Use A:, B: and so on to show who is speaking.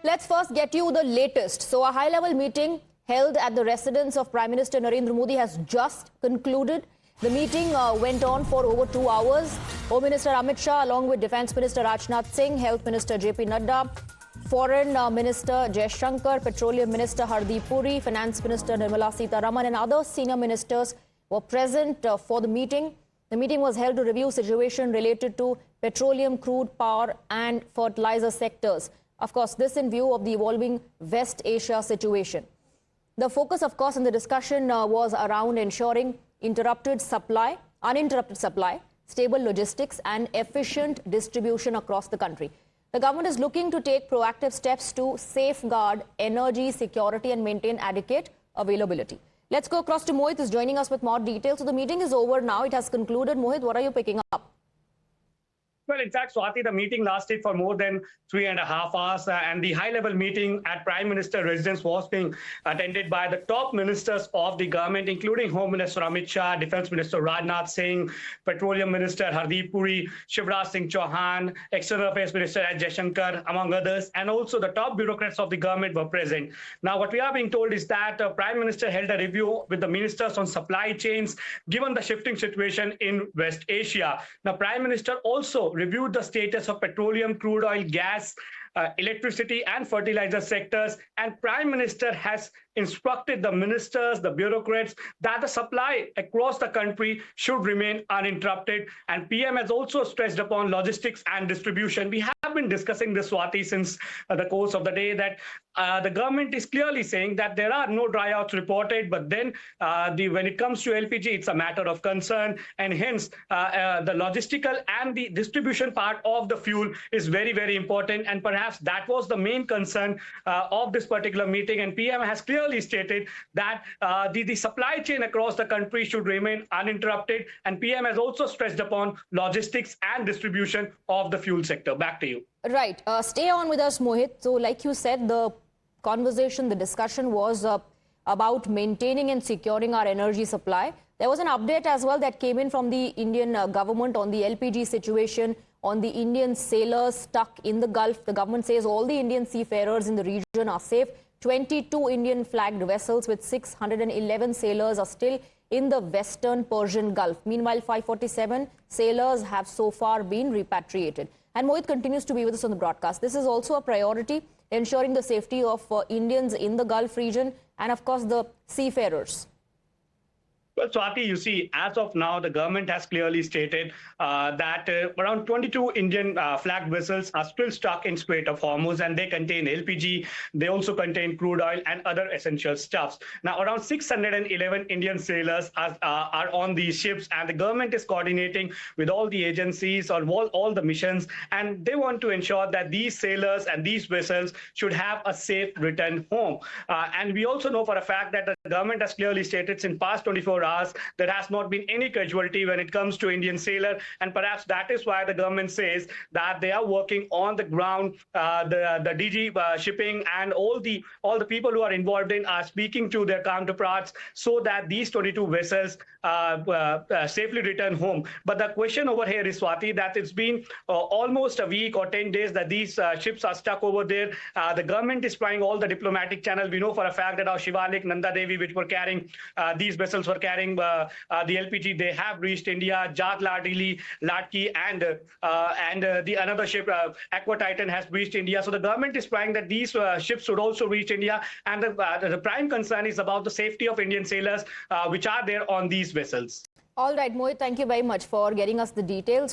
A: Let's first get you the latest. So a high-level meeting held at the residence of Prime Minister Narendra Modi has just concluded. The meeting went on for over 2 hours. Home Minister Amit Shah, along with Defence Minister Rajnath Singh, Health Minister Nadda, Foreign Minister Jaishankar, Petroleum Minister Hardeep Puri, Finance Minister Nirmala Sitharaman and other senior ministers were present for the meeting. The meeting was held to review situation related to petroleum, crude, power and fertilizer sectors. Of course, this in view of the evolving West Asia situation. The focus, of course, in the discussion was around ensuring uninterrupted supply, stable logistics and efficient distribution across the country. The government is looking to take proactive steps to safeguard energy security and maintain adequate availability. Let's go across to Mohit, who's joining us with more details. So the meeting is over now. It has concluded. Mohit, what are you picking up?
B: Well, in fact, Swati, the meeting lasted for more than 3.5 hours, and the high-level meeting at Prime Minister residence was being attended by the top ministers of the government, including Home Minister Amit Shah, Defence Minister Rajnath Singh, Petroleum Minister Hardeep Puri, Shivraj Singh Chauhan, External Affairs Minister Jaishankar, among others, and also the top bureaucrats of the government were present. Now, what we are being told is that Prime Minister held a review with the ministers on supply chains, given the shifting situation in West Asia. Now, Prime Minister also reviewed the status of petroleum, crude oil, gas, electricity and fertilizer sectors, and Prime Minister has instructed the ministers, the bureaucrats, that the supply across the country should remain uninterrupted. And PM has also stressed upon logistics and distribution. We have been discussing this, Swati, since the course of the day, that the government is clearly saying that there are no dryouts reported, but then when it comes to LPG, it's a matter of concern, and hence the logistical and the distribution part of the fuel is very, very important, and perhaps that was the main concern of this particular meeting. And PM has clearly stated that the supply chain across the country should remain uninterrupted, and PM has also stressed upon logistics and distribution of the fuel sector. Back to you.
A: Right. Stay on with us, Mohit. So like you said, the conversation, the discussion was about maintaining and securing our energy supply. There was an update as well that came in from the Indian government on the LPG situation, on the Indian sailors stuck in the Gulf. The government says all the Indian seafarers in the region are safe. 22 Indian flagged vessels with 611 sailors are still in the western Persian Gulf. Meanwhile, 547 sailors have so far been repatriated. And Mohit continues to be with us on the broadcast. This is also a priority, ensuring the safety of Indians in the Gulf region and, of course, the seafarers.
B: Well, Swati, you see, as of now, the government has clearly stated that around 22 Indian flagged vessels are still stuck in Strait of Hormuz, and they contain LPG. They also contain crude oil and other essential stuffs. Now, around 611 Indian sailors are on these ships, and the government is coordinating with all the agencies on all the missions, and they want to ensure that these sailors and these vessels should have a safe return home. And we also know for a fact that the government has clearly stated since past 24 hours there has not been any casualty when it comes to Indian sailor, and perhaps that is why the government says that they are working on the ground. The DG shipping and all the people who are involved in are speaking to their counterparts so that these 22 vessels safely return home. But the question over here is, Swati, that it's been almost a week or 10 days that these ships are stuck over there. The government is trying all the diplomatic channels. We know for a fact that our Shivalik, Nanda Devi, which were carrying these vessels were carrying the LPG, they have reached India. Jat Ladili, Latki and the another ship, Aqua Titan, has reached India. So the government is trying that these ships should also reach India, and the prime concern is about the safety of Indian sailors which are there on these vessels.
A: All right, Mohit, thank you very much for getting us the details.